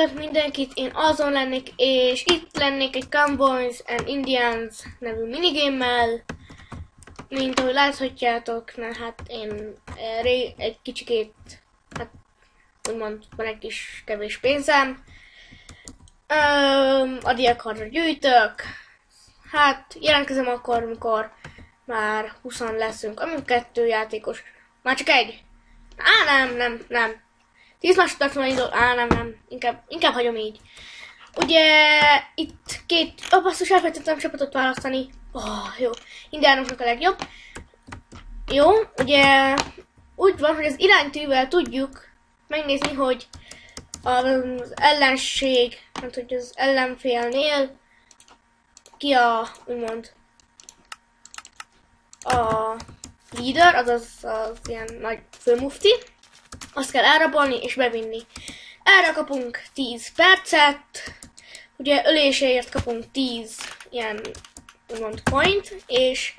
Üdvözlök mindenkit, én azon lennék, és itt lennék egy Cowboys and Indians nevű minigémmel. Mint ahogy láthatjátok, hát én egy kicsikét, hát úgymond van egy kis kevés pénzem. A diákharra gyűjtök. Hát jelentkezem akkor, amikor már 20 leszünk, amíg 2 játékos. Már csak egy. Nem. 10 másodpercben indul. Nem. Inkább hagyom így. Ugye itt basszus, elfelejtettem csapatot választani. Jó. Indiánoknak a legjobb. Jó, ugye úgy van, hogy az iránytűvel tudjuk megnézni, hogy az ellenség, hát hogy az ellenfélnél ki a, úgymond, a leader, azaz az ilyen nagy főmufti. Azt kell elrabolni és bevinni. Erre kapunk 10 percet, ugye öléséért kapunk 10 ilyen, úgymond, point, és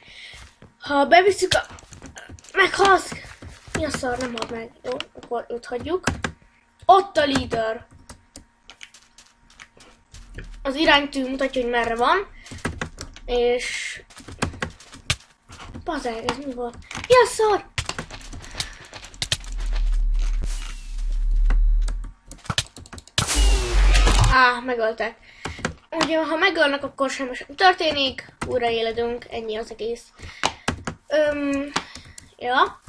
ha bevisszük a... Meghalsz! Mi a szar, nem hal meg. Jó, akkor őt hagyjuk. Ott a leader. Az iránytű mutatja, hogy merre van. És... Bazeg, ez mi volt? Mi a szar? Megöltek. Ugye, ha megölnek, akkor semmi sem történik. Újraéledünk, ennyi az egész. Ja.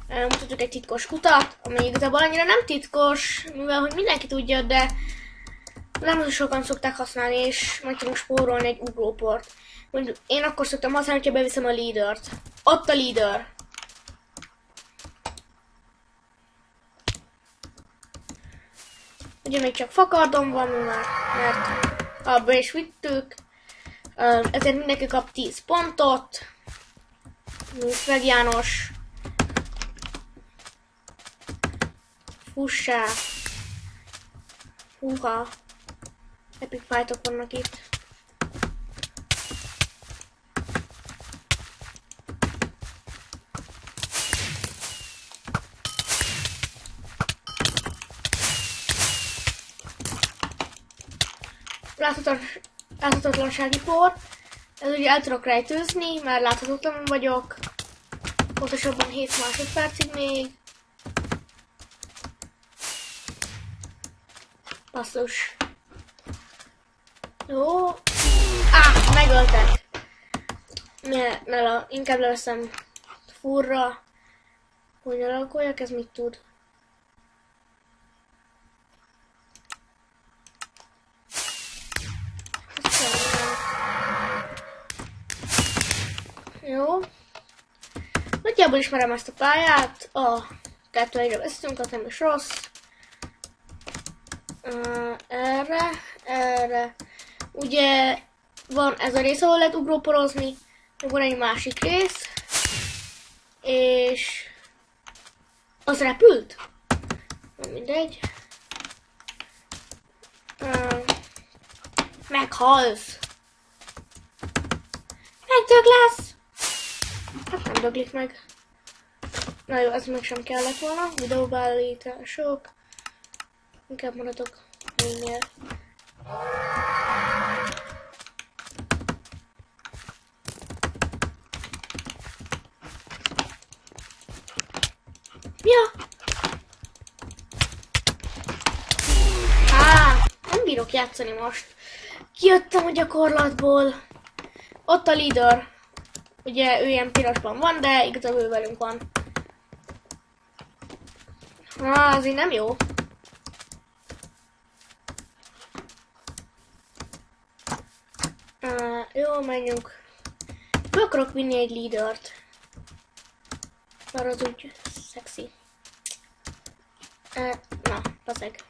Mutatjuk egy titkos kutat, ami igazából annyira nem titkos, mivel hogy mindenki tudja, de nem sokan szokták használni, és meg tudunk spórolni egy ugróport. Mondjuk én akkor szoktam használni, hogyha beviszem a leadert. Ott a leader. Ugye még csak fakardon van, mert abba is vittük. Ezért mindenki kap 10 pontot. Mint meg János. Fussá. Húha. Epic fightok vannak itt. Láthatatlansági por. Ez ugye el tudok rejtőzni, mert láthatatlan vagyok. Pontosabban 7 másodpercig még. Basszus. Jó. Megöltek. Inkább leveszem furra. Hogy alakuljak, ez mit tud? Jó. Nagyjából ismerem ezt a pályát. 2-1-re vesztünk, az nem is rossz. Erre. Ugye van ez a rész, ahol lehet ugróporozni, meg van egy másik rész, és az repült? Nem mindegy. Meghalsz. Megdöglesz. Hát nem döglik meg. Na jó, ez meg sem kellett volna. Videóbeállítások. Inkább maradok mindjárt. Ja! Nem bírok játszani most. Kijöttem a gyakorlatból. Ott a leader. Ugye ő ilyen pirosban van, de igazából ő velünk van. Az így nem jó. Jó, menjünk. Be akarok vinni egy leadert. Mert az úgy szexi. Na, bazeg.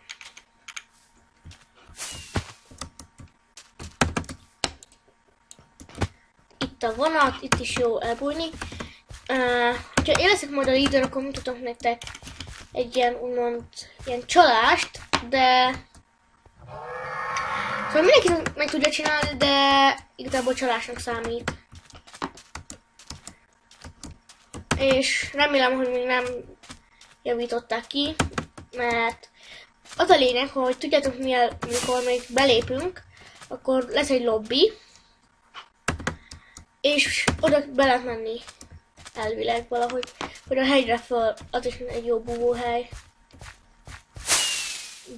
Itt a vonat, itt is jó elbújni. Ha én leszek majd a leader, akkor mutatok nektek egy ilyen, úgymond, ilyen csalást, de... Szóval mindenki meg tudja csinálni, de igazából csalásnak számít. És remélem, hogy még nem javították ki, mert Az a lényeg, hogy tudjátok, mikor még belépünk, akkor lesz egy lobby, és oda be lehet menni elvileg valahogy, hogy a hegyre föl, az is egy jó búvóhely.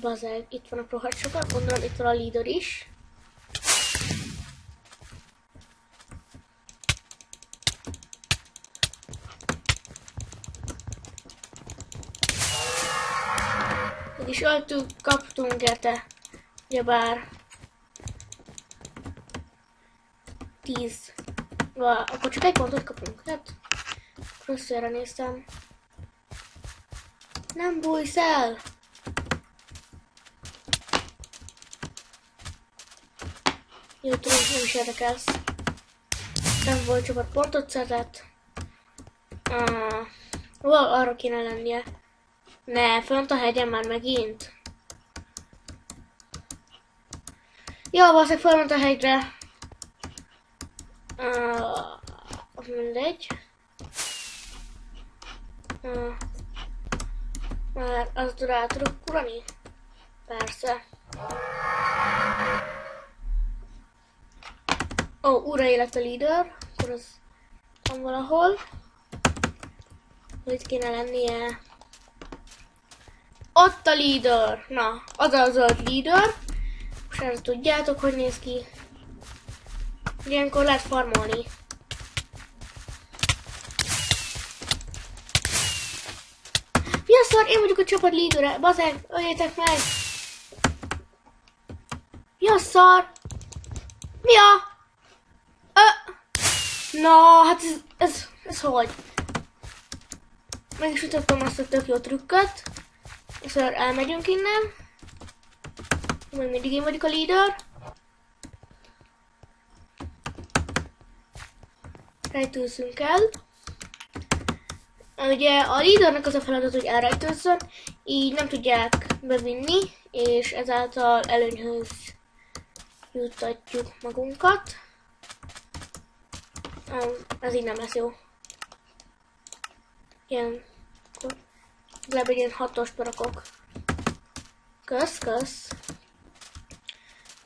Bazeg, itt vannak rohadt sokan, gondolom itt van a leader is. És kaptunk érte, ugyebár 10. Akkor csak egy pontot kapunk, hát rosszjára néztem. Nem bújsz el! Jó, tudom, nem is érdekelsz. Nem volt csapat pontot szedett. Arra kéne lennie. Ne, fönt a hegyen már megint. Jó, valószínűleg fölment a hegyre. Mindegy. Már azt rá tudok urani? Persze. Újra élet a leader. Akkor az van valahol. Itt kéne lennie. Ott a leader! Na, az a zöld leader. Most erre tudjátok, hogy néz ki. Ilyenkor lehet farmolni. Mi a szar? Én vagyok a csapat leadere. Bazeg, öljétek meg! Mi a szar? Mi a? Na, hát ez hogy? Meg is mutattam azt a tök jó trükköt. Szóval elmegyünk innen. Még mindig én vagyok a leader. Rejtőzzünk el. Ugye a leadernek az a feladat, hogy elrejtőzzön, így nem tudják bevinni, és ezáltal előnyhöz juttatjuk magunkat. Ez így nem lesz jó. Ilyen, legalább egy ilyen 6-os berakok. Kösz.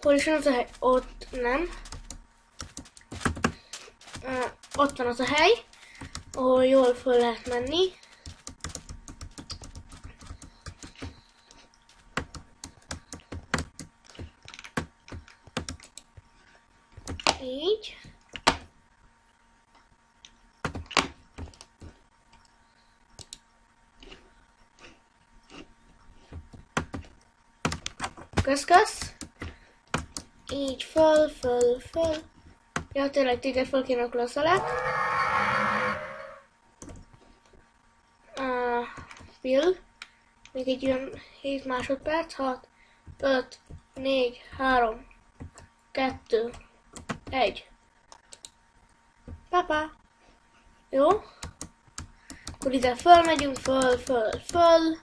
Hol is van az a hely? Ott nem. Ott van az a hely, ahol jól föl lehet menni. Így. Kösz. Így föl. Ja, tényleg téged föl kéne klasszalek. Bill. Még egy ilyen 7 másodperc. 6, 5, 4, 3, 2, 1. Papa. Jó. Akkor ide fölmegyünk, föl.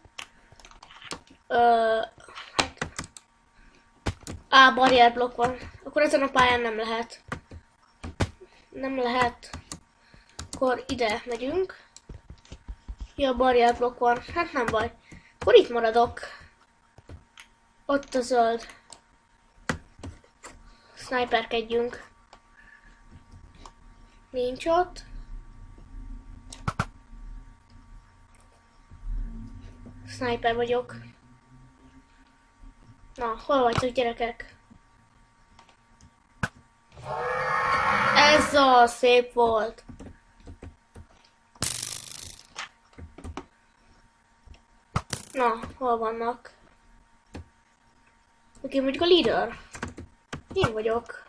Barrierblokk van. Akkor ezen a pályán nem lehet. Akkor ide megyünk. Ja, barrierblokk van. Hát nem baj. Akkor itt maradok. Ott a zöld. Sniperkedjünk. Nincs ott. Sniper vagyok. Na, hol vagytok, gyerekek? Ez a szép volt. Na, hol vannak? Én vagyok a leader. Én vagyok.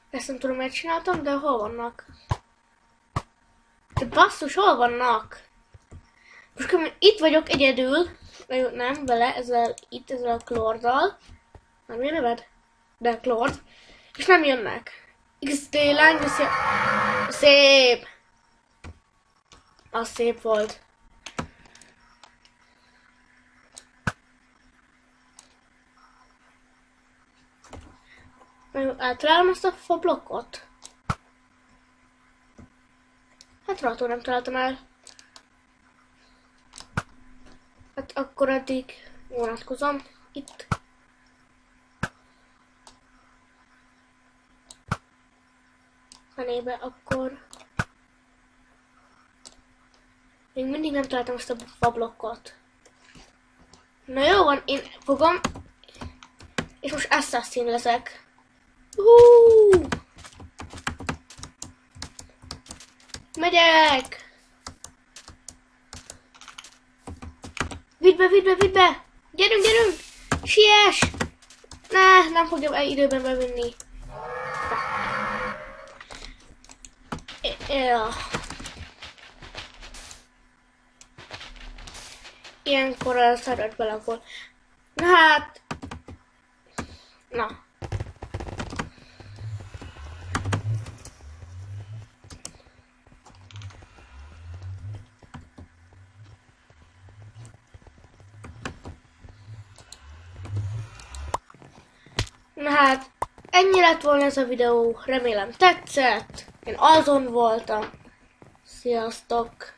Ezt nem tudom, miért csináltam, de hol vannak? De basszus, hol vannak? Most itt vagyok egyedül. Nem, vele, ezzel a Klorddal. Nem mi a neved? De Klord. És nem jönnek. XD lány viszi. Szép! Az szép volt. Eltalálom azt a fa blokkot. Hát rohadtul nem találtam el. Hát akkor addig vonatkozom itt. Fenébe akkor... Még mindig nem találtam ezt a fablokkot. Na jó van, én fogom. És most assassin leszek. Megyek! Vidd be, vidd be, vidd be! Gyerünk, gyerünk! Siess! Ne, nem fogja időben bevinni. Ja. Ilyenkor a szarad belakol. Na hát... Na. Na hát, ennyi lett volna ez a videó, remélem tetszett. Én azon voltam. Sziasztok!